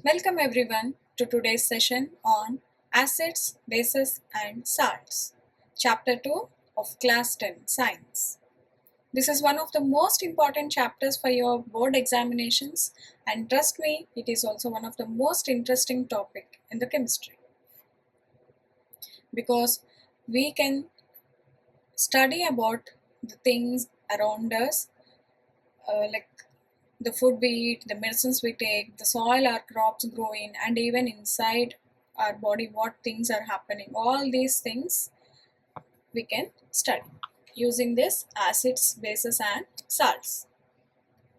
Welcome everyone to today's session on Acids, Bases and Salts, Chapter 2 of Class 10 Science. This is one of the most important chapters for your board examinations, and trust me, it is also one of the most interesting topic in the chemistry because we can study about the things around us, like the food we eat, the medicines we take, the soil our crops grow in, and even inside our body, what things are happening. All these things we can study using this acids, bases, and salts.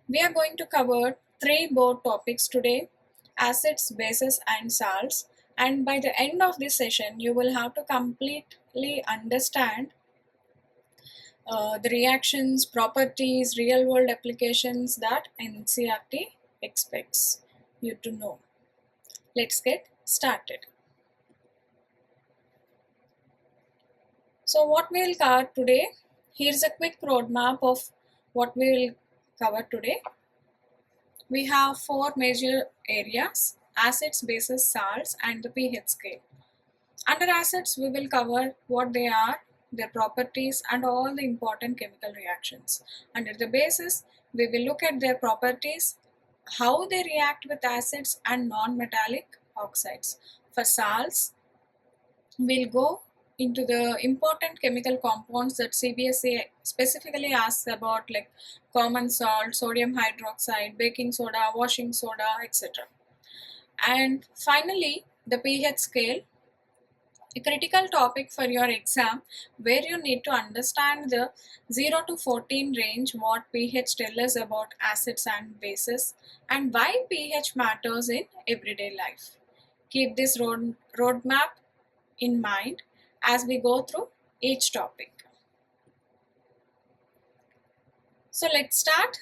We are going to cover three board topics today: acids, bases, and salts. And by the end of this session, you will have to completely understand the reactions, properties, real world applications that NCERT expects you to know. Let's get started. So what we will cover today, here's a quick roadmap of what we will cover today. We have four major areas: acids, bases, salts, and the pH scale. Under acids, we will cover what they are, their properties, and all the important chemical reactions. Under the bases, we will look at their properties, how they react with acids and non-metallic oxides. For salts, we'll go into the important chemical compounds that CBSE specifically asks about, like common salt, sodium hydroxide, baking soda, washing soda, etc. And finally, the pH scale, a critical topic for your exam, where you need to understand the 0 to 14 range, what pH tell us about acids and bases, and why pH matters in everyday life. Keep this roadmap in mind as we go through each topic. So let's start.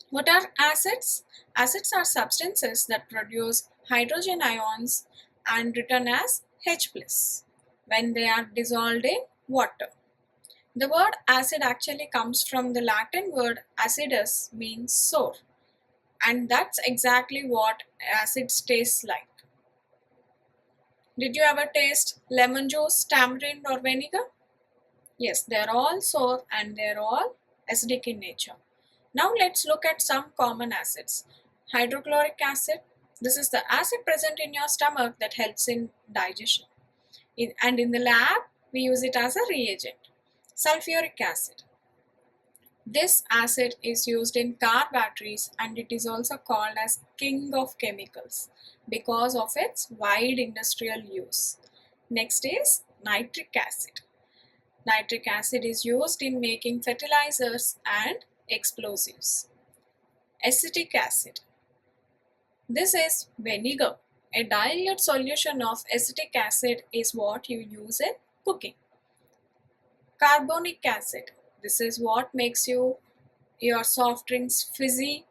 What are acids? Acids are substances that produce hydrogen ions and return as H+ when they are dissolved in water. The word acid actually comes from the Latin word acidus, means sour, and that's exactly what acids taste like. Did you ever taste lemon juice, tamarind or vinegar? Yes, they're all sour and they're all acidic in nature. Now let's look at some common acids. Hydrochloric acid, this is the acid present in your stomach that helps in digestion. And in the lab, we use it as a reagent. Sulfuric acid. This acid is used in car batteries and it is also called as king of chemicals because of its wide industrial use. Next is nitric acid. Nitric acid is used in making fertilizers and explosives. Acetic acid. This is vinegar. A dilute solution of acetic acid is what you use in cooking. Carbonic acid. This is what makes your soft drinks fizzy.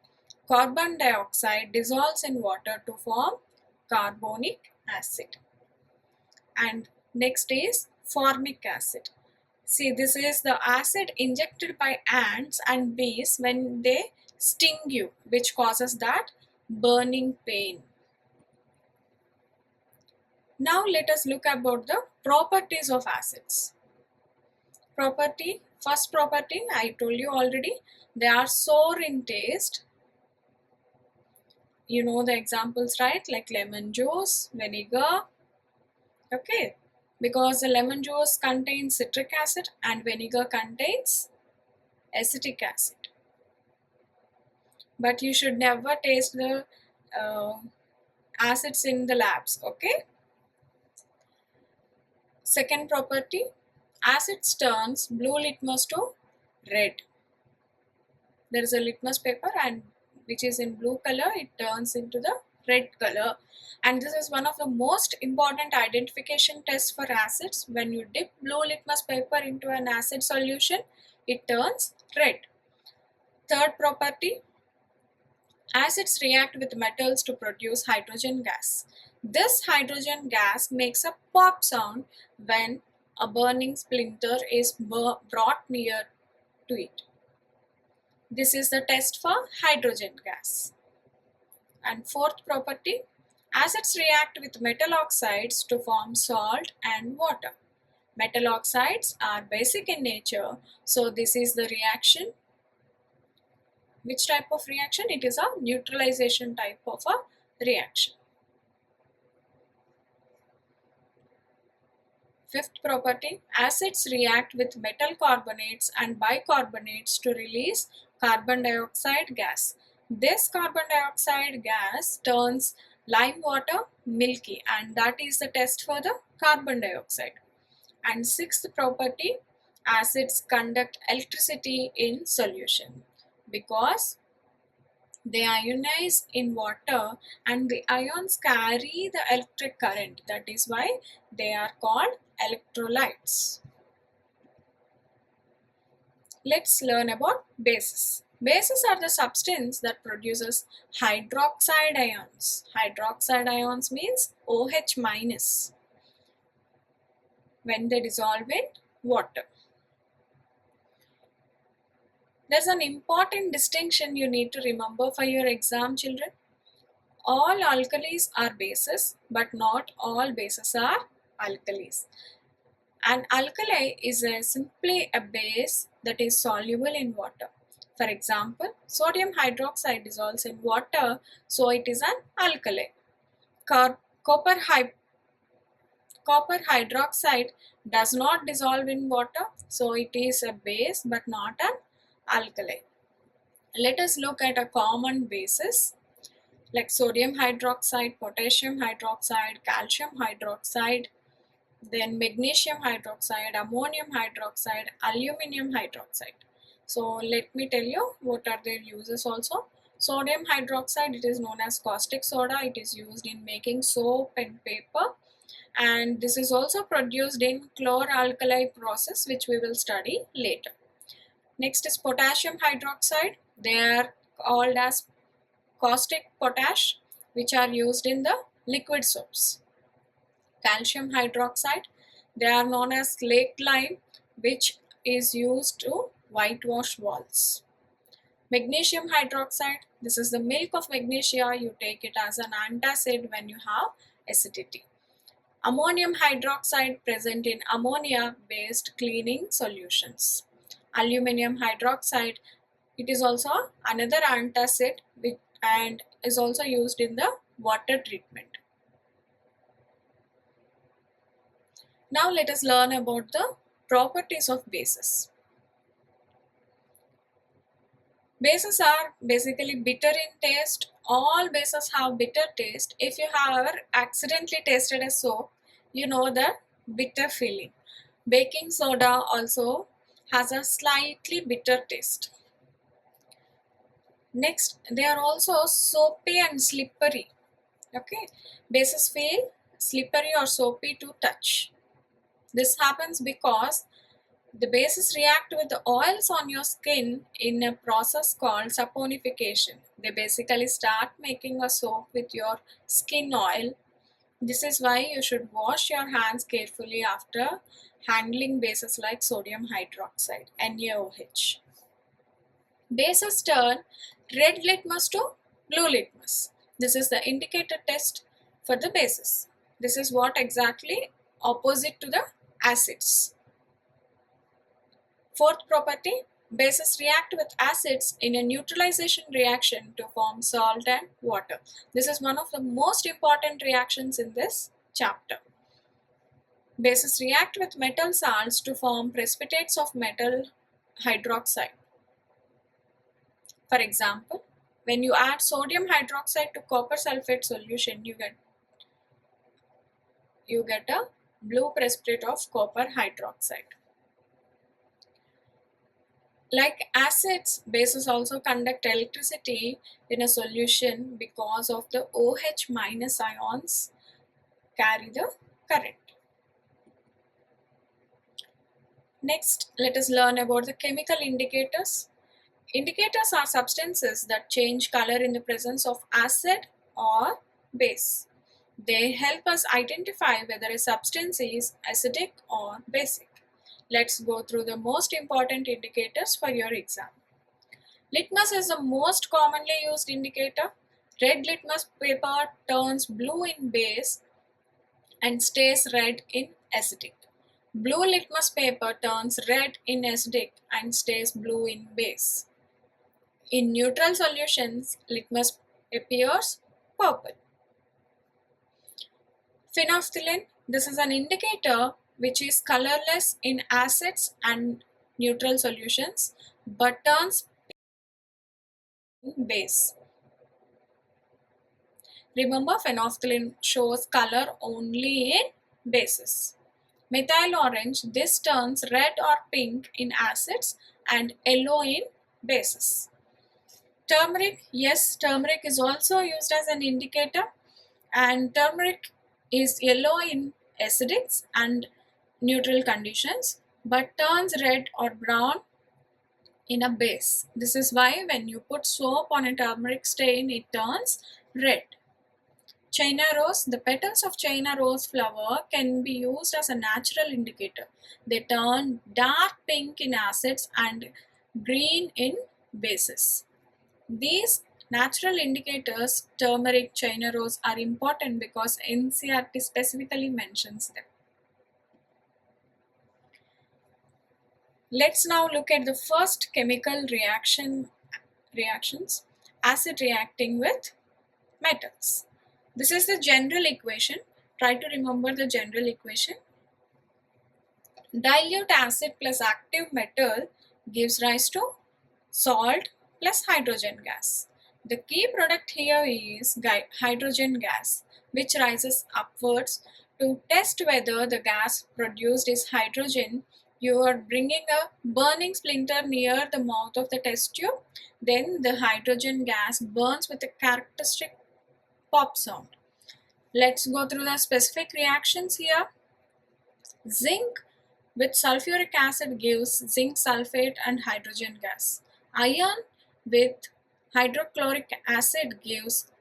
Carbon dioxide dissolves in water to form carbonic acid. And next is formic acid. See, this is the acid injected by ants and bees when they sting you, which causes that burning pain. Now let us look about the properties of acids. First property, I told you already, they are sour in taste. You know the examples, right? Like lemon juice, vinegar. Okay, because the lemon juice contains citric acid and vinegar contains acetic acid. But you should never taste the acids in the labs, okay? Second property, acids turns blue litmus to red. There is a litmus paper and which is in blue color, it turns into the red color, and this is one of the most important identification tests for acids. When you dip blue litmus paper into an acid solution, it turns red. Third property, acids react with metals to produce hydrogen gas. This hydrogen gas makes a pop sound when a burning splinter is brought near to it. This is the test for hydrogen gas. And fourth property, acids react with metal oxides to form salt and water. Metal oxides are basic in nature, so this is the reaction. Which type of reaction? It is a neutralization type of a reaction. Fifth property, acids react with metal carbonates and bicarbonates to release carbon dioxide gas. This carbon dioxide gas turns lime water milky, and that is the test for the carbon dioxide. And sixth property, acids conduct electricity in solution because they ionize in water and the ions carry the electric current. That is why they are called electrolytes. Let's learn about bases. Bases are the substance that produces hydroxide ions. Hydroxide ions means OH minus when they dissolve in water. There's an important distinction you need to remember for your exam, children. All alkalis are bases, but not all bases are alkalis. An alkali is simply a base that is soluble in water. For example, sodium hydroxide dissolves in water, so it is an alkali. Copper hydroxide does not dissolve in water, so it is a base but not an alkali. Let us look at a common bases like sodium hydroxide, potassium hydroxide, calcium hydroxide, then magnesium hydroxide, ammonium hydroxide, aluminum hydroxide. So let me tell you what are their uses also. Sodium hydroxide, it is known as caustic soda. It is used in making soap and paper, and this is also produced in Chlor-Alkali process, which we will study later. Next is potassium hydroxide. They are called as caustic potash, which are used in the liquid soaps. Calcium hydroxide, they are known as slaked lime, which is used to whitewash walls. Magnesium hydroxide, this is the milk of magnesia. You take it as an antacid when you have acidity. Ammonium hydroxide, present in ammonia based cleaning solutions. Aluminum hydroxide, it is also another antacid and is also used in the water treatment. Now let us learn about the properties of bases. Bases are basically bitter in taste. All bases have bitter taste. If you have ever accidentally tasted a soap, you know the bitter feeling. Baking soda also has a slightly bitter taste. Next, they are also soapy and slippery. Okay, bases feel slippery or soapy to touch. This happens because the bases react with the oils on your skin in a process called saponification. They basically start making a soap with your skin oil. This is why you should wash your hands carefully after handling bases like sodium hydroxide, NaOH. Bases turn red litmus to blue litmus. This is the indicator test for the bases. This is what exactly opposite to the acids. Fourth property, bases react with acids in a neutralization reaction to form salt and water. This is one of the most important reactions in this chapter. Bases react with metal salts to form precipitates of metal hydroxide. For example, when you add sodium hydroxide to copper sulfate solution, you get a blue precipitate of copper hydroxide. Like acids, bases also conduct electricity in a solution because of the OH minus ions carry the current. Next, let us learn about the chemical indicators. Indicators are substances that change color in the presence of acid or base. They help us identify whether a substance is acidic or basic. Let's go through the most important indicators for your exam. Litmus is the most commonly used indicator. Red litmus paper turns blue in base and stays red in acidic. Blue litmus paper turns red in acidic and stays blue in base. In neutral solutions, litmus appears purple. Phenolphthalein, this is an indicator which is colorless in acids and neutral solutions but turns pink in base. Remember, phenolphthalein shows color only in bases. Methyl orange, this turns red or pink in acids and yellow in bases. Turmeric, yes, turmeric is also used as an indicator, and turmeric is yellow in acidics and neutral conditions but turns red or brown in a base. This is why when you put soap on a turmeric stain, it turns red. China rose, the petals of China rose flower can be used as a natural indicator. They turn dark pink in acids and green in bases. These natural indicators, turmeric, China rose, are important because NCERT specifically mentions them. Let's now look at the first chemical reactions, acid reacting with metals. This is the general equation. Try to remember the general equation. Dilute acid plus active metal gives rise to salt plus hydrogen gas. The key product here is hydrogen gas, which rises upwards. To test whether the gas produced is hydrogen, you are bringing a burning splinter near the mouth of the test tube. Then the hydrogen gas burns with a characteristic pop sound. Let's go through the specific reactions here. Zinc with sulfuric acid gives zinc sulfate and hydrogen gas. Iron with hydrochloric acid gives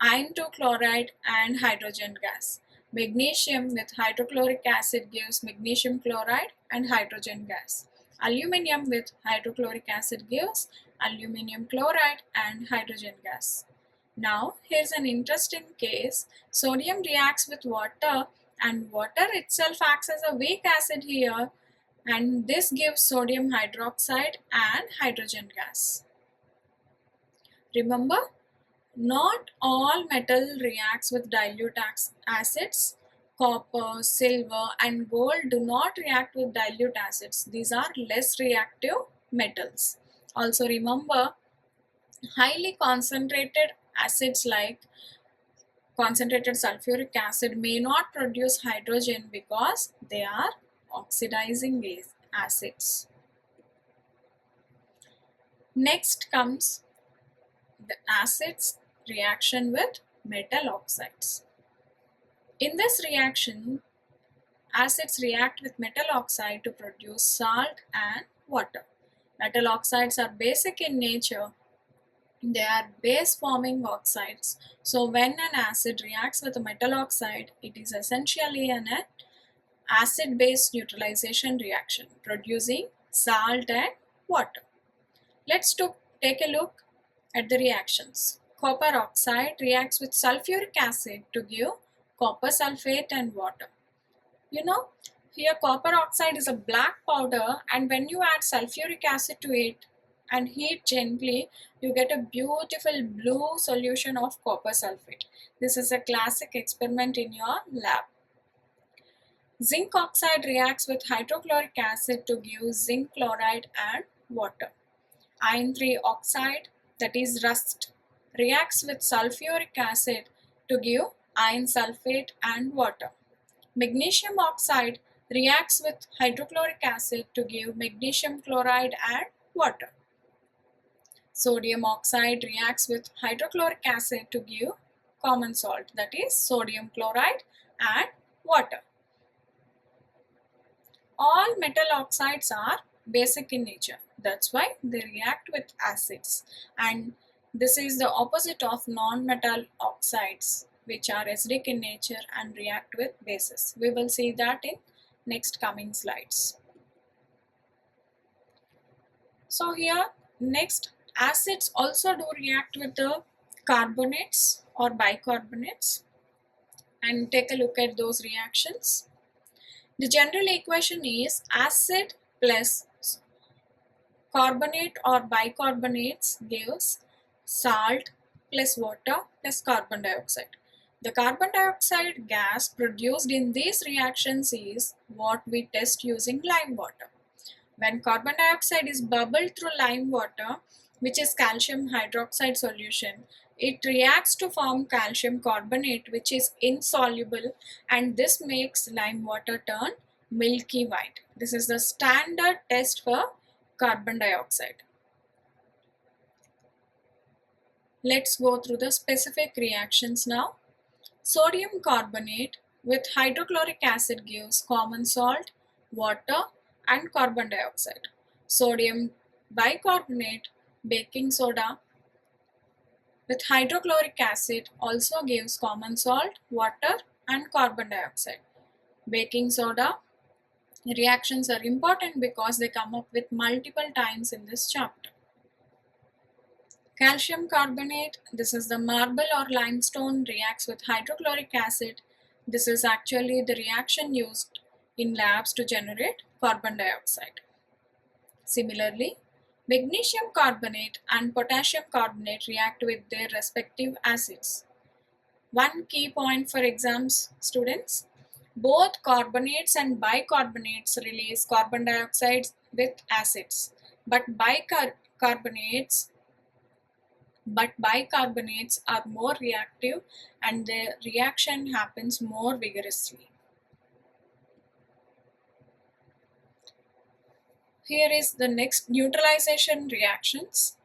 iron 2 chloride and hydrogen gas. Magnesium with hydrochloric acid gives magnesium chloride and hydrogen gas. Aluminium with hydrochloric acid gives aluminium chloride and hydrogen gas. Now, here's an interesting case. Sodium reacts with water and water itself acts as a weak acid here, and this gives sodium hydroxide and hydrogen gas. Remember, not all metal reacts with dilute acids. Copper, silver and gold do not react with dilute acids. These are less reactive metals. Also remember, highly concentrated acids like concentrated sulfuric acid may not produce hydrogen because they are oxidizing acids. Next comes the acids reaction with metal oxides. In this reaction, acids react with metal oxide to produce salt and water. Metal oxides are basic in nature. They are base forming oxides. So when an acid reacts with a metal oxide, it is essentially an acid-base neutralization reaction producing salt and water. Let's take a look at the reactions. Copper oxide reacts with sulfuric acid to give copper sulfate and water. You know, here copper oxide is a black powder, and when you add sulfuric acid to it and heat gently, you get a beautiful blue solution of copper sulfate. This is a classic experiment in your lab. Zinc oxide reacts with hydrochloric acid to give zinc chloride and water. Iron 3 oxide, that is rust, reacts with sulfuric acid to give iron sulfate and water. Magnesium oxide reacts with hydrochloric acid to give magnesium chloride and water. Sodium oxide reacts with hydrochloric acid to give common salt, that is sodium chloride and water. All metal oxides are basic in nature. That's why they react with acids. And this is the opposite of non-metal oxides, which are acidic in nature and react with bases. We will see that in next coming slides. So here, next, acids also do react with the carbonates or bicarbonates and take a look at those reactions. The general equation is acid plus carbonate or bicarbonates gives salt plus water plus carbon dioxide. The carbon dioxide gas produced in these reactions is what we test using lime water. When carbon dioxide is bubbled through lime water, which is calcium hydroxide solution, it reacts to form calcium carbonate, which is insoluble, and this makes lime water turn milky white. This is the standard test for carbon dioxide. Let's go through the specific reactions now. Sodium carbonate with hydrochloric acid gives common salt, water, and carbon dioxide. Sodium bicarbonate, baking soda with hydrochloric acid also gives common salt, water, and carbon dioxide. Baking soda reactions are important because they come up with multiple times in this chapter. Calcium carbonate, this is the marble or limestone, reacts with hydrochloric acid. This is actually the reaction used in labs to generate carbon dioxide. Similarly, magnesium carbonate and potassium carbonate react with their respective acids. One key point for exams, students: both carbonates and bicarbonates release carbon dioxide with acids, but bicarbonates are more reactive and the reaction happens more vigorously. Here is the next neutralization reactions.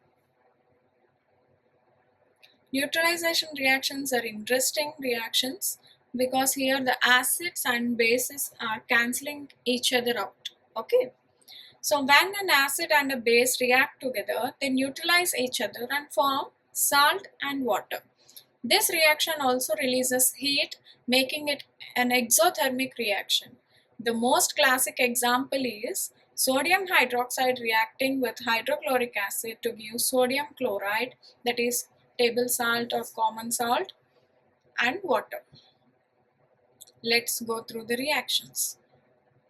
Neutralization reactions are interesting reactions because here the acids and bases are cancelling each other out. Okay. So when an acid and a base react together, they neutralize each other and form salt and water. This reaction also releases heat, making it an exothermic reaction. The most classic example is sodium hydroxide reacting with hydrochloric acid to give sodium chloride, that is table salt or common salt, and water. Let's go through the reactions.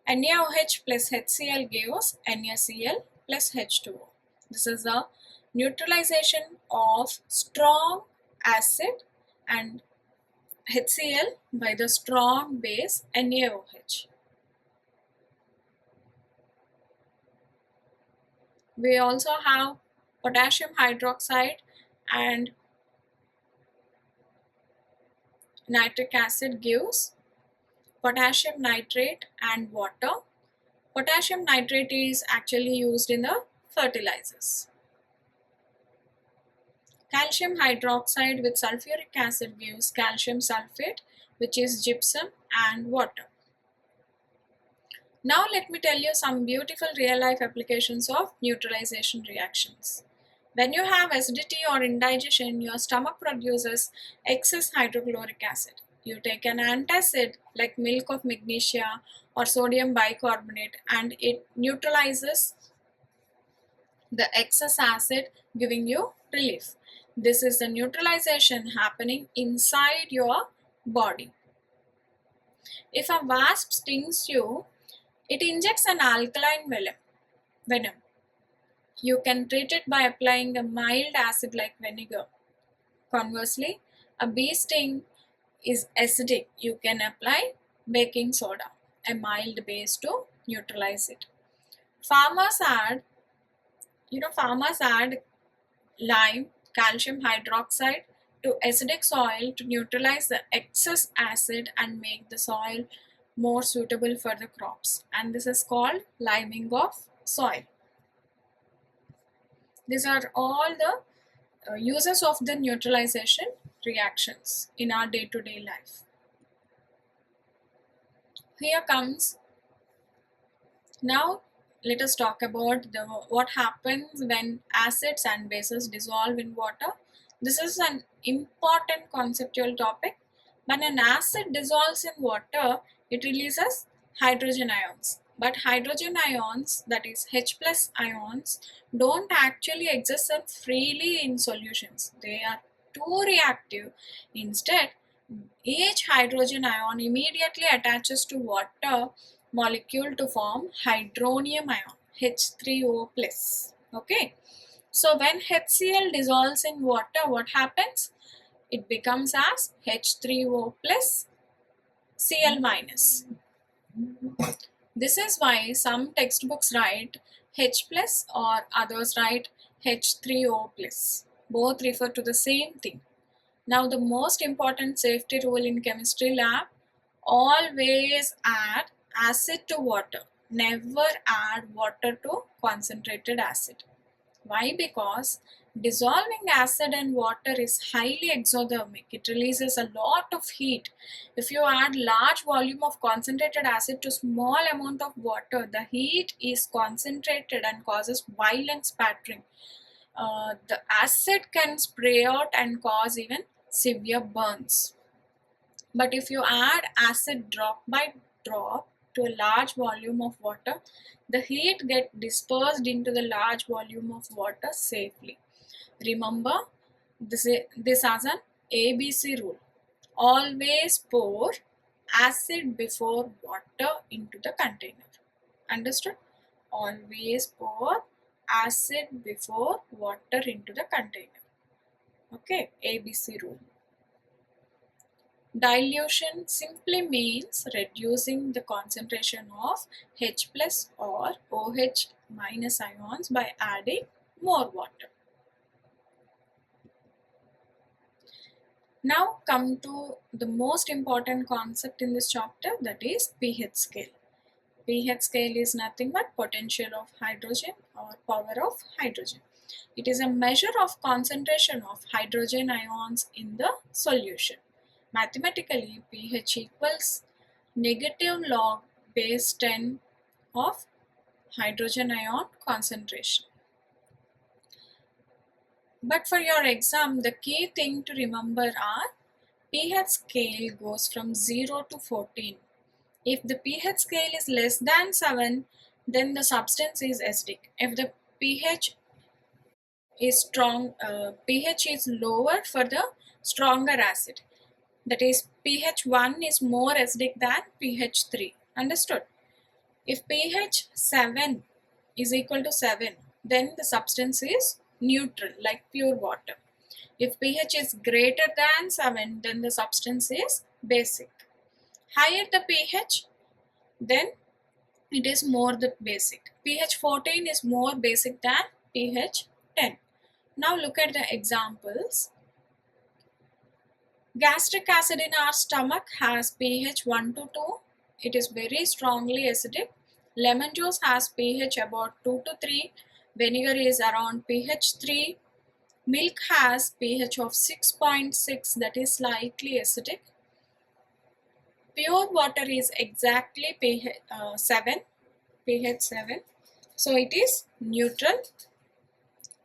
NaOH plus HCl gives NaCl plus H2O. This is a neutralization of strong acid and HCl by the strong base NaOH. We also have potassium hydroxide and nitric acid gives potassium nitrate and water. Potassium nitrate is actually used in the fertilizers. Calcium hydroxide with sulfuric acid gives calcium sulfate, which is gypsum, and water. Now let me tell you some beautiful real life applications of neutralization reactions. When you have acidity or indigestion, your stomach produces excess hydrochloric acid. You take an antacid like milk of magnesia or sodium bicarbonate and it neutralizes the excess acid, giving you relief. This is the neutralization happening inside your body. If a wasp stings you, it injects an alkaline venom. You can treat it by applying a mild acid like vinegar. Conversely, a bee sting is acidic. You can apply baking soda, a mild base, to neutralize it. Farmers add lime, calcium hydroxide to acidic soil to neutralize the excess acid and make the soil more suitable for the crops, and this is called liming of soil. These are all the uses of the neutralization reactions in our day-to-day life. Here comes, now let us talk about what happens when acids and bases dissolve in water. This is an important conceptual topic. When an acid dissolves in water, it releases hydrogen ions. But hydrogen ions, that is H plus ions, don't actually exist freely in solutions. They are too reactive. Instead, each hydrogen ion immediately attaches to water molecule to form hydronium ion, H3O+. Okay. So when HCl dissolves in water, what happens? It becomes as H3O plus Cl minus. This is why some textbooks write H plus or others write H3O plus. Both refer to the same thing. Now the most important safety rule in chemistry lab, always add acid to water. Never add water to concentrated acid. Why? Because dissolving acid and water is highly exothermic. It releases a lot of heat. If you add large volume of concentrated acid to small amount of water, the heat is concentrated and causes violent spattering. The acid can spray out and cause even severe burns. But if you add acid drop by drop to a large volume of water, the heat gets dispersed into the large volume of water safely. Remember this as an ABC rule. Always pour acid before water into the container. Understood? Always pour acid before water into the container. Okay, ABC rule. Dilution simply means reducing the concentration of H plus or OH minus ions by adding more water. Now come to the most important concept in this chapter, that is pH scale. pH scale is nothing but potential of hydrogen or power of hydrogen. It is a measure of concentration of hydrogen ions in the solution. Mathematically, pH equals negative log base 10 of hydrogen ion concentration. But for your exam, the key thing to remember are pH scale goes from 0 to 14. If the pH scale is less than 7, then the substance is acidic. If the pH is pH is lower for the stronger acid. That is, pH 1 is more acidic than pH 3. Understood? If pH 7 is equal to 7, then the substance is neutral, like pure water. If pH is greater than 7, then the substance is basic. Higher the pH, then it is more the basic. pH 14 is more basic than pH 10. Now look at the examples. Gastric acid in our stomach has pH 1 to 2. It is very strongly acidic. Lemon juice has pH about 2 to 3. Vinegar is around pH 3. Milk has pH of 6.6, that is slightly acidic. Pure water is exactly pH 7. So it is neutral.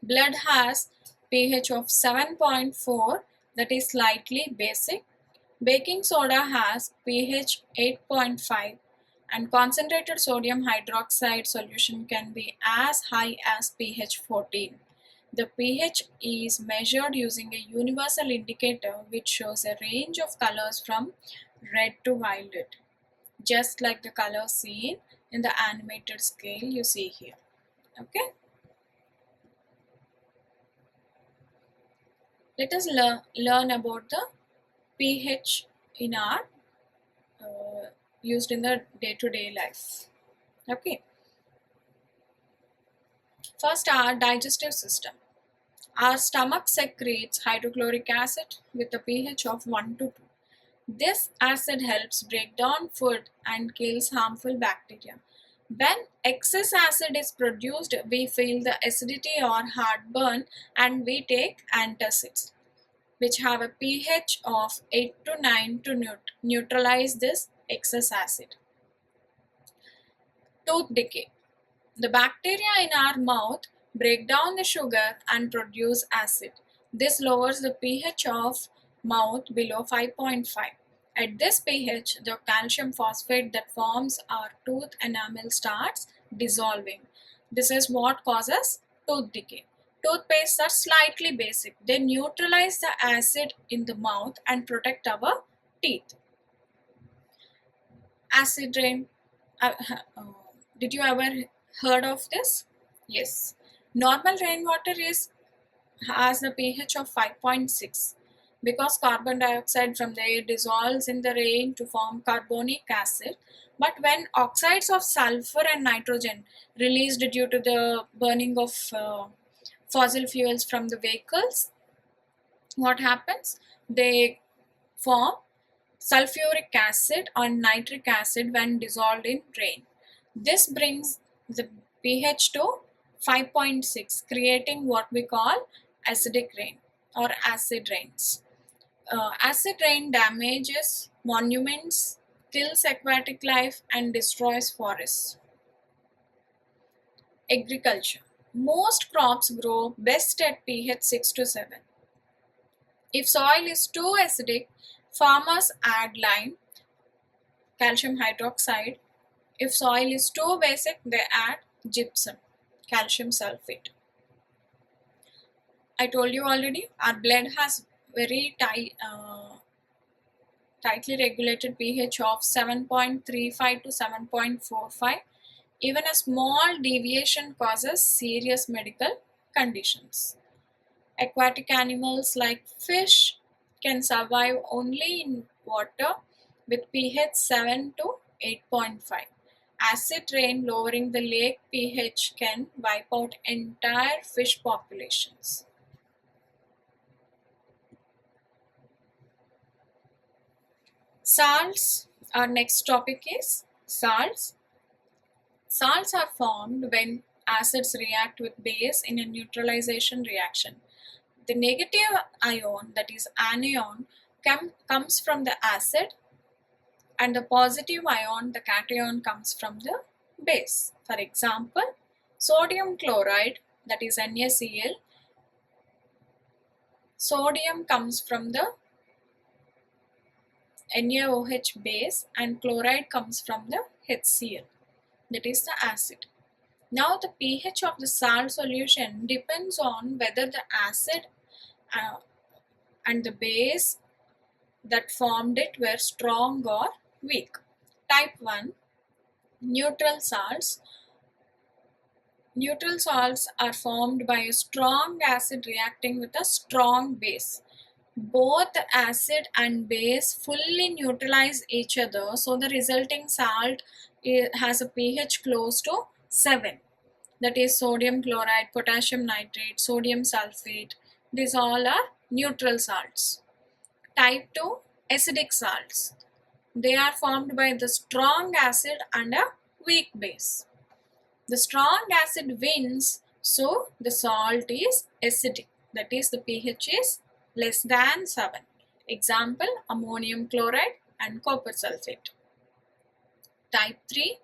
Blood has pH of 7.4, that is slightly basic. Baking soda has pH 8.5, and concentrated sodium hydroxide solution can be as high as pH 14. The pH is measured using a universal indicator which shows a range of colors from red to violet, just like the color seen in the animated scale you see here. Okay. Let us learn about the pH in our used in the day-to-day life. Okay. First, our digestive system. Our stomach secretes hydrochloric acid with a pH of 1 to 2. This acid helps break down food and kills harmful bacteria. When excess acid is produced, we feel the acidity or heartburn, and we take antacids, which have a pH of 8 to 9 to neutralize this excess acid. Tooth decay. The bacteria in our mouth break down the sugar and produce acid. This lowers the pH of mouth below 5.5. At this pH, the calcium phosphate that forms our tooth enamel starts dissolving. This is what causes tooth decay. Toothpastes are slightly basic. They neutralize the acid in the mouth and protect our teeth. Acid rain. Uh, uh, did you ever heard of this? Yes. Normal rainwater has a pH of 5.6 because carbon dioxide from the air dissolves in the rain to form carbonic acid. But when oxides of sulfur and nitrogen released due to the burning of fossil fuels from the vehicles, what happens? They form sulfuric acid or nitric acid when dissolved in rain. This brings the pH to 5.6, creating what we call acidic rain or acid rains. Acid rain damages monuments, kills aquatic life, and destroys forests. Agriculture. Most crops grow best at pH 6 to 7. If soil is too acidic, farmers add lime, calcium hydroxide. If soil is too basic, they add gypsum, calcium sulfate. I told you already, our blood has very tightly regulated pH of 7.35 to 7.45. Even a small deviation causes serious medical conditions. Aquatic animals like fish can survive only in water with pH 7 to 8.5. Acid rain lowering the lake pH can wipe out entire fish populations. Salts, our next topic is salts. Salts are formed when acids react with base in a neutralization reaction. The negative ion, that is anion, comes from the acid, and the positive ion, the cation, comes from the base. For example, sodium chloride, that is NaCl, sodium comes from the NaOH base and chloride comes from the HCl, that is the acid. Now the pH of the salt solution depends on whether the acid and the base that formed it were strong or weak. Type 1, neutral salts. Neutral salts are formed by a strong acid reacting with a strong base. Both acid and base fully neutralize each other, so the resulting salt has a pH close to 7. That is sodium chloride, potassium nitrate, sodium sulfate. These all are neutral salts. Type 2, acidic salts. They are formed by the strong acid and a weak base. The strong acid wins, so the salt is acidic. That is, the pH is less than 7. Example, ammonium chloride and copper sulfate. Type 3,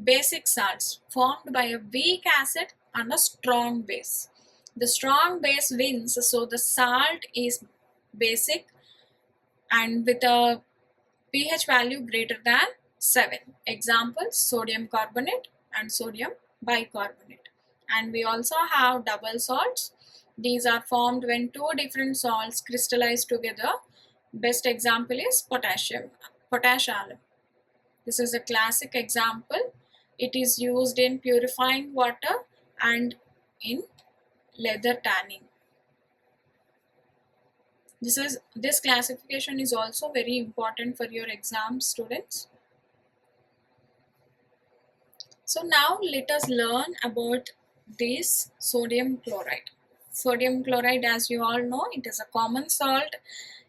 basic salts formed by a weak acid and a strong base. The strong base wins, so the salt is basic and with a pH value greater than 7. Examples, sodium carbonate and sodium bicarbonate. And we also have double salts. These are formed when two different salts crystallize together. Best example is potash alum. This is a classic example. It is used in purifying water and in leather tanning. This classification is also very important for your exam, students. So now let us learn about this sodium chloride. Sodium chloride, as you all know, it is a common salt.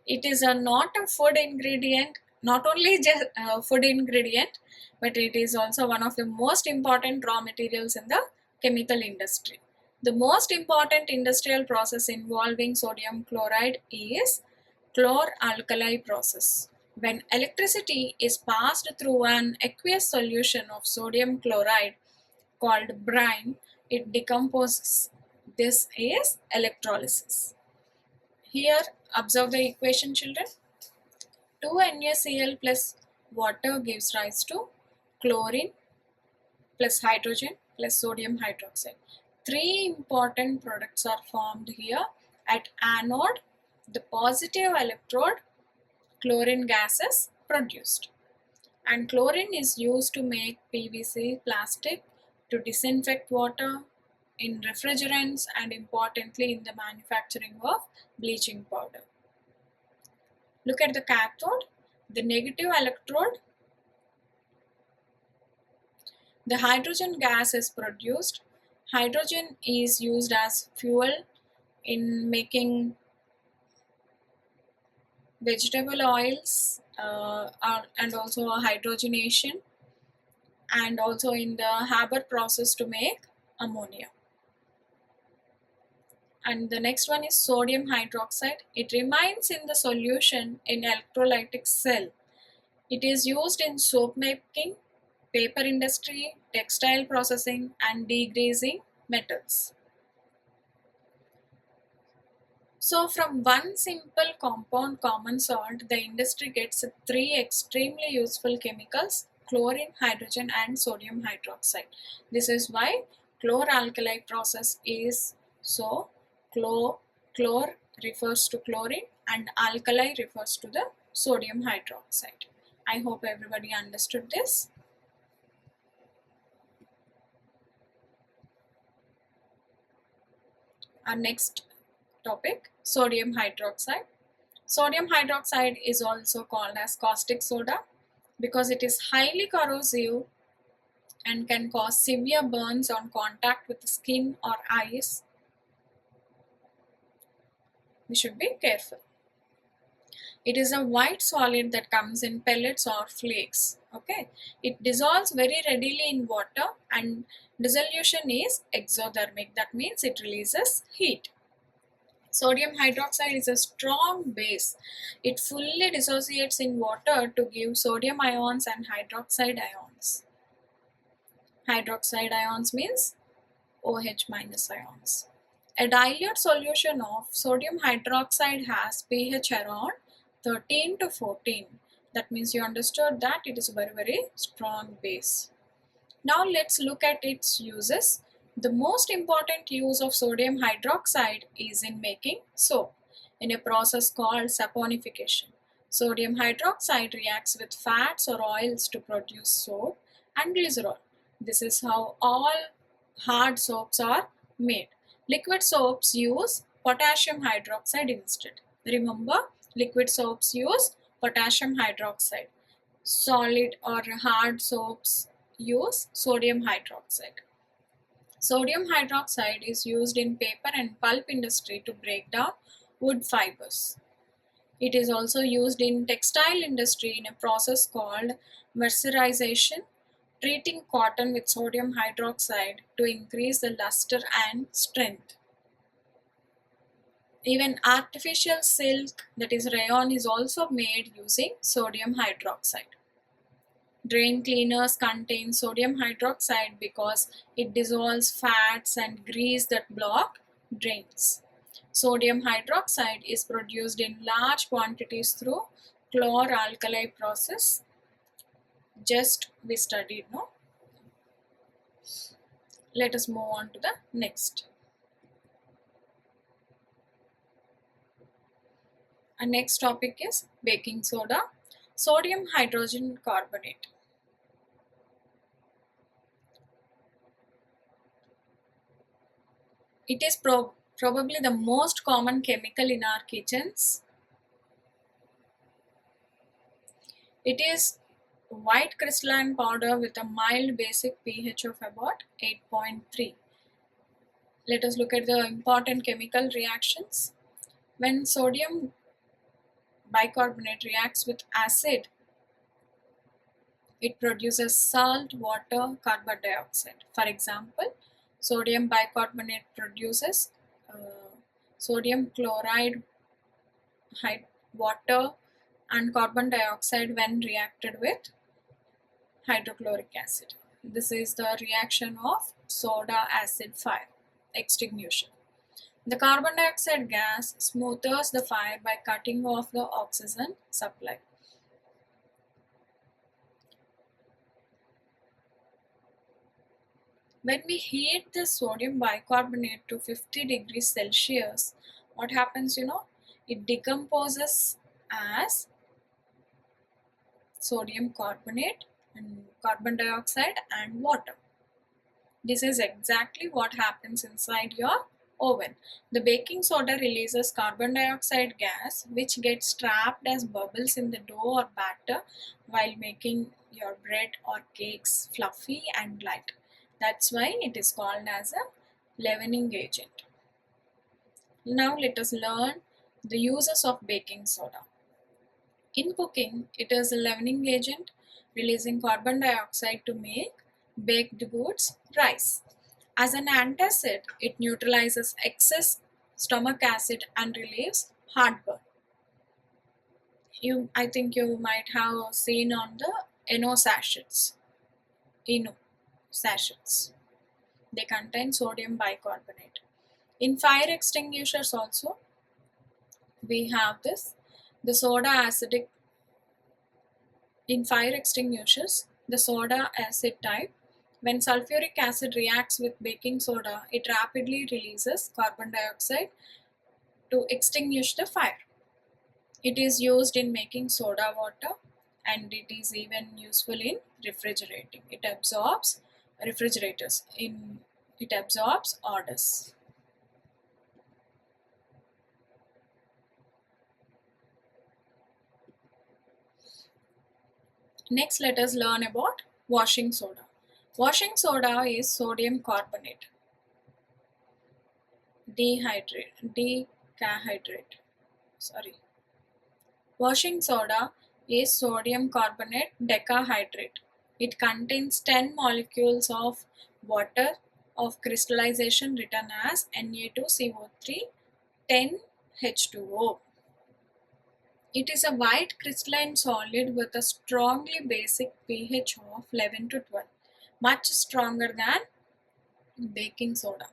It is not a food ingredient, not only just a food ingredient, but it is also one of the most important raw materials in the chemical industry. The most important industrial process involving sodium chloride is Chlor-Alkali Process. When electricity is passed through an aqueous solution of sodium chloride called brine, it decomposes. This is electrolysis. Here, observe the equation, children. 2NaCl plus water gives rise to chlorine plus hydrogen plus sodium hydroxide. Three important products are formed here. At anode, the positive electrode, chlorine gas is produced. And chlorine is used to make PVC plastic, to disinfect water, in refrigerants, and importantly in the manufacturing of bleaching powder. Look at the cathode, the negative electrode, the hydrogen gas is produced. Hydrogen is used as fuel in making vegetable oils and also hydrogenation, and also in the Haber process to make ammonia. And the next one is sodium hydroxide. It remains in the solution in electrolytic cell. It is used in soap making, paper industry, textile processing, and degreasing metals. So from one simple compound common salt, the industry gets three extremely useful chemicals: chlorine, hydrogen, and sodium hydroxide. This is why chlor-alkali process is so. Chlor refers to chlorine and alkali refers to the sodium hydroxide. I hope everybody understood this. Our next topic, sodium hydroxide. Sodium hydroxide is also called as caustic soda because it is highly corrosive and can cause severe burns on contact with the skin or eyes. We should be careful. It is a white solid that comes in pellets or flakes. Okay, it dissolves very readily in water and dissolution is exothermic. That means it releases heat. Sodium hydroxide is a strong base. It fully dissociates in water to give sodium ions and hydroxide ions. Hydroxide ions means OH minus ions. A dilute solution of sodium hydroxide has pH around 13 to 14. That means you understood that it is a very strong base. Now let's look at its uses. The most important use of sodium hydroxide is in making soap in a process called saponification. Sodium hydroxide reacts with fats or oils to produce soap and glycerol. This is how all hard soaps are made. Liquid soaps use potassium hydroxide instead. Remember, liquid soaps use potassium hydroxide. Solid or hard soaps use sodium hydroxide. Sodium hydroxide is used in paper and pulp industry to break down wood fibers. It is also used in textile industry in a process called mercerization, treating cotton with sodium hydroxide to increase the luster and strength. Even artificial silk, that is rayon, is also made using sodium hydroxide. Drain cleaners contain sodium hydroxide because it dissolves fats and grease that block drains. Sodium hydroxide is produced in large quantities through Chlor-Alkali process. Just we studied, no? Let us move on to the next. Our next topic is baking soda, sodium hydrogen carbonate. It is probably the most common chemical in our kitchens. It is white crystalline powder with a mild basic pH of about 8.3. Let us look at the important chemical reactions. When sodium bicarbonate reacts with acid, it produces salt, water, carbon dioxide. For example, sodium bicarbonate produces sodium chloride, water, and carbon dioxide when reacted with hydrochloric acid. This is the reaction of soda acid fire extinguisher. The carbon dioxide gas smooths the fire by cutting off the oxygen supply. When we heat the sodium bicarbonate to 50 degrees Celsius, what happens, It decomposes as sodium carbonate and carbon dioxide and water. This is exactly what happens inside your oven. The baking soda releases carbon dioxide gas which gets trapped as bubbles in the dough or batter while making your bread or cakes fluffy and light. That's why it is called as a leavening agent. Now let us learn the uses of baking soda. In cooking, it is a leavening agent releasing carbon dioxide to make baked goods rise. As an antacid, it neutralizes excess stomach acid and relieves heartburn. I think you might have seen on the Eno sachets. Eno sachets. They contain sodium bicarbonate. In fire extinguishers also, we have this. The soda acidic In fire extinguishers, the soda acid type, when sulfuric acid reacts with baking soda, it rapidly releases carbon dioxide to extinguish the fire. It is used in making soda water and it is even useful in refrigerating. It absorbs odors. Next, let us learn about washing soda. Washing soda is sodium carbonate, decahydrate. Washing soda is sodium carbonate decahydrate. It contains 10 molecules of water of crystallization written as Na2CO3 10H2O. It is a white crystalline solid with a strongly basic pH of 11 to 12, much stronger than baking soda.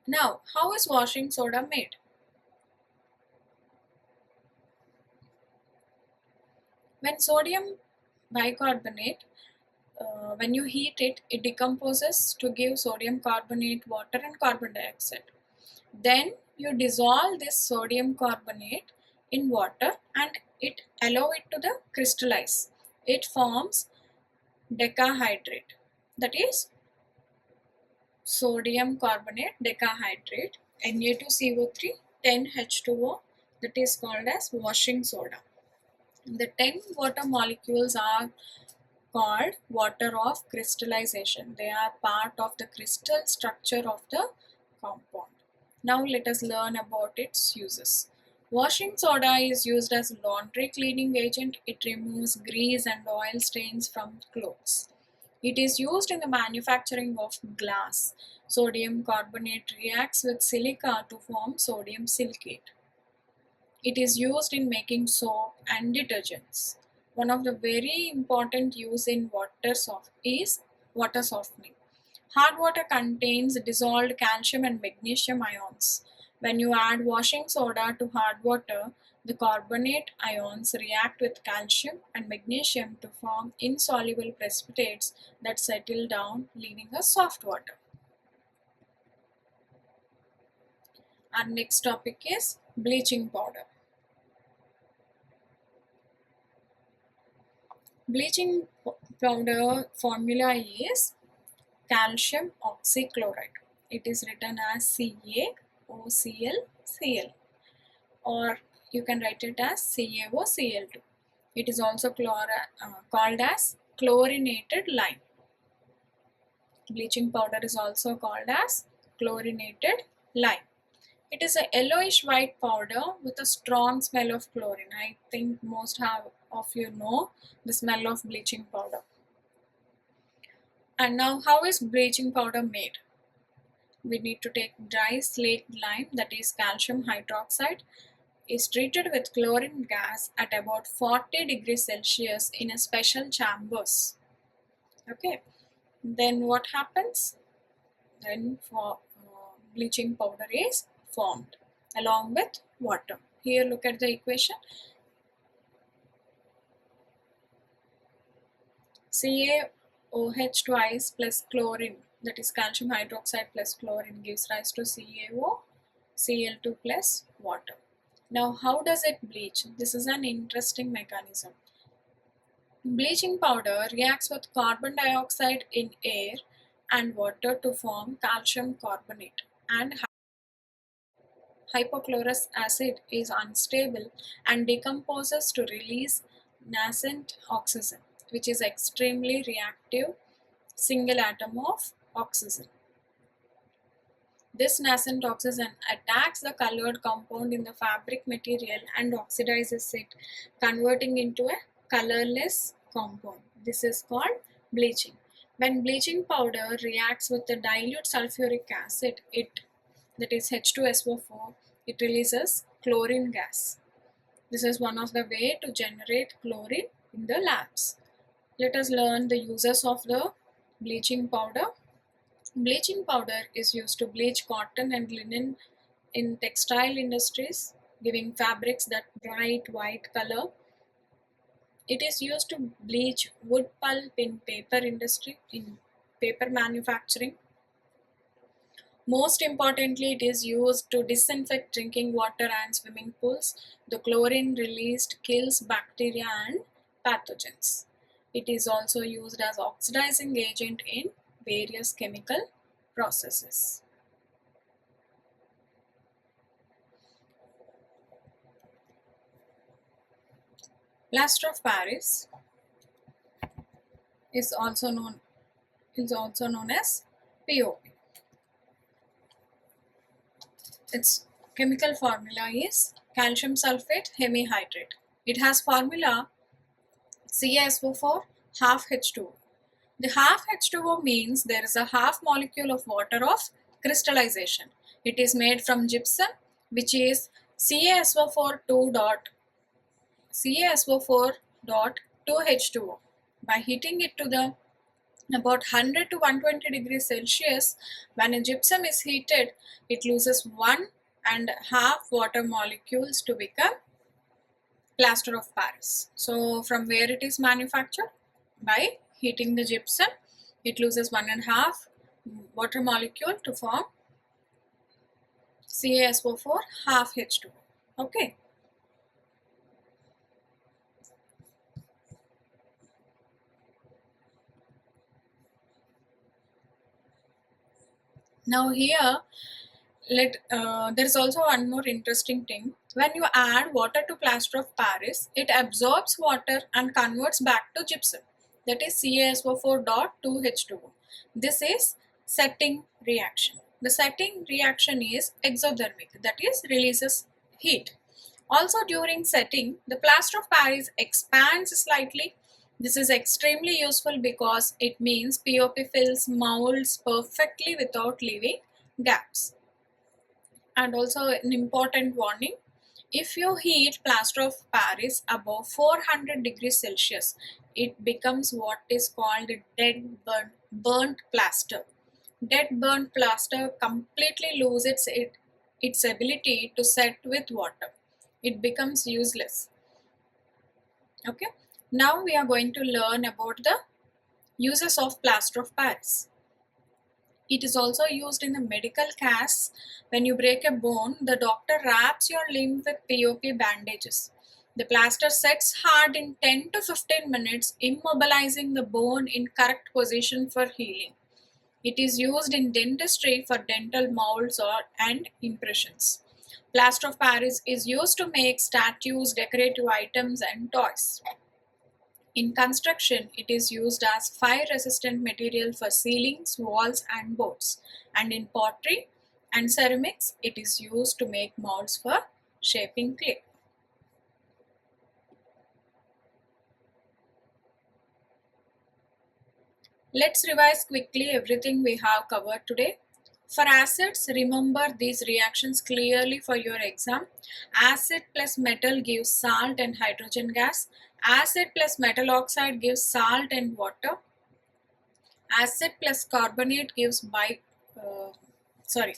Now, how is washing soda made? When sodium bicarbonate, when you heat it, it decomposes to give sodium carbonate, water and carbon dioxide. Then you dissolve this sodium carbonate in water and allow it to the crystallize. It forms decahydrate, that is sodium carbonate decahydrate, Na2CO3 10H2O, that is called as washing soda. The 10 water molecules are called water of crystallization. They are part of the crystal structure of the compound. Now let us learn about its uses. Washing soda is used as a laundry cleaning agent. It removes grease and oil stains from clothes. It is used in the manufacturing of glass. Sodium carbonate reacts with silica to form sodium silicate. It is used in making soap and detergents. One of the very important use in is water softening. Hard water contains dissolved calcium and magnesium ions. When you add washing soda to hard water, the carbonate ions react with calcium and magnesium to form insoluble precipitates that settle down, leaving a soft water. Our next topic is bleaching powder. Bleaching powder formula is calcium oxychloride. It is written as CaOClCl, or you can write it as CaOCl2. It is also called as chlorinated lime. Bleaching powder is also called as chlorinated lime. It is a yellowish white powder with a strong smell of chlorine. I think most of you know the smell of bleaching powder. And now, how is bleaching powder made? We need to take dry slaked lime, that is calcium hydroxide, is treated with chlorine gas at about 40 degrees Celsius in a special chambers. Okay, then what happens? Then bleaching powder is formed along with water. Here look at the equation. OH twice plus chlorine, that is calcium hydroxide plus chlorine, gives rise to CaO, Cl2 plus water. Now how does it bleach? This is an interesting mechanism. Bleaching powder reacts with carbon dioxide in air and water to form calcium carbonate, and hypochlorous acid is unstable and decomposes to release nascent oxygen, which is extremely reactive single atom of oxygen. This nascent oxygen attacks the colored compound in the fabric material and oxidizes it, converting into a colorless compound. This is called bleaching. When bleaching powder reacts with the dilute sulfuric acid, that is H2SO4, it releases chlorine gas. This is one of the way to generate chlorine in the labs. Let us learn the uses of the bleaching powder. Bleaching powder is used to bleach cotton and linen in textile industries, giving fabrics that bright white color. It is used to bleach wood pulp in paper industry, in paper manufacturing. Most importantly, it is used to disinfect drinking water and swimming pools. The chlorine released kills bacteria and pathogens. It is also used as oxidizing agent in various chemical processes. Plaster of Paris is also known as POP. Its chemical formula is calcium sulfate hemihydrate. It has formula CaSO4 half H2O. The half H2O means there is a half molecule of water of crystallization. It is made from gypsum, which is CaSO4 2H2O. By heating it to the about 100 to 120 degrees Celsius, when a gypsum is heated, it loses 1.5 water molecules to become plaster of Paris. So from where it is manufactured? By heating the gypsum, it loses 1.5 water molecule to form CaSO4 half H2O. Okay. Now here, there is also one more interesting thing. When you add water to plaster of Paris, it absorbs water and converts back to gypsum, that is CaSO4.2H2O. This is setting reaction. The setting reaction is exothermic, that is releases heat. Also during setting, the plaster of Paris expands slightly. This is extremely useful because it means POP fills molds perfectly without leaving gaps. And also an important warning, if you heat plaster of Paris above 400 degrees Celsius, it becomes what is called burnt plaster. Dead burnt plaster completely loses its ability to set with water. It becomes useless. Okay. Now we are going to learn about the uses of plaster of Paris. It is also used in the medical casts. When you break a bone, the doctor wraps your limb with POP bandages. The plaster sets hard in 10 to 15 minutes, immobilizing the bone in correct position for healing. It is used in dentistry for dental molds and impressions. Plaster of Paris is used to make statues, decorative items, and toys. In construction, it is used as fire-resistant material for ceilings, walls, and boards. And in pottery and ceramics, it is used to make molds for shaping clay. Let's revise quickly everything we have covered today. For acids, remember these reactions clearly for your exam. Acid plus metal gives salt and hydrogen gas. Acid plus metal oxide gives salt and water. Acid plus carbonate gives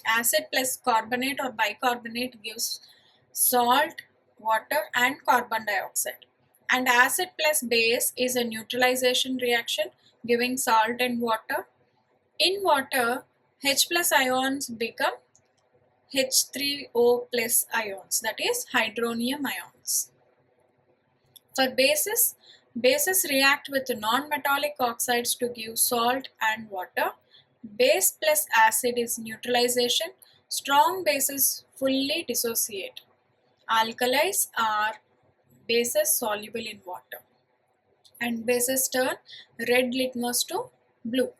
acid plus carbonate or bicarbonate gives salt, water, and carbon dioxide. And acid plus base is a neutralization reaction giving salt and water. In water, H plus ions become H3O plus ions, that is hydronium ions. For bases, bases react with non-metallic oxides to give salt and water. Base plus acid is neutralization. Strong bases fully dissociate. Alkalis are bases soluble in water. And bases turn red litmus to blue.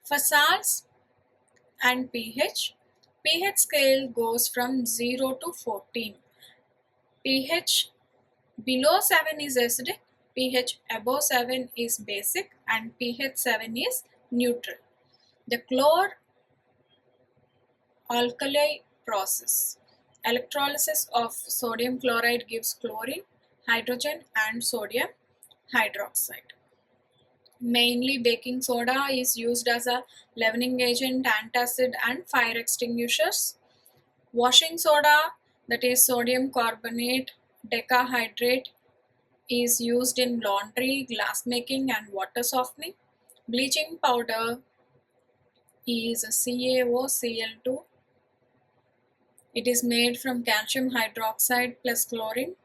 For salts and pH scale goes from 0 to 14. pH below 7 is acidic, pH above 7 is basic, and pH 7 is neutral. The Chlor-Alkali Process. Electrolysis of sodium chloride gives chlorine, hydrogen, and sodium hydroxide. Mainly baking soda is used as a leavening agent, antacid, and fire extinguishers. Washing soda, that is sodium carbonate decahydrate, is used in laundry, glass making, and water softening. Bleaching powder is a CaOCl2. It is made from calcium hydroxide plus chlorine.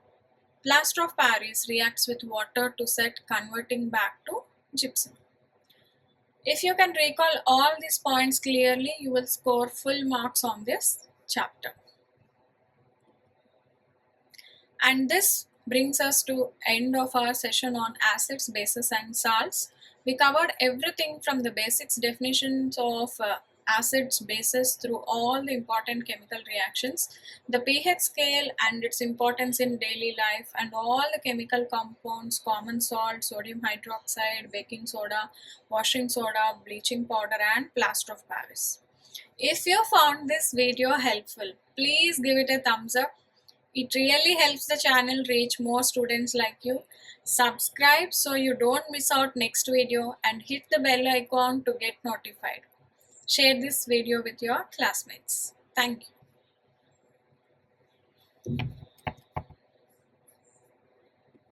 Plaster of Paris reacts with water to set, converting back to gypsum. If you can recall all these points clearly, you will score full marks on this chapter. And this brings us to end of our session on acids, bases, and salts. We covered everything from the basics definitions of acids, bases through all the important chemical reactions, the pH scale and its importance in daily life, and all the chemical compounds, common salt, sodium hydroxide, baking soda, washing soda, bleaching powder, and plaster of Paris. If you found this video helpful, please give it a thumbs up. It really helps the channel reach more students like you. Subscribe so you don't miss out next video, and hit the bell icon to get notified. Share this video with your classmates. Thank you.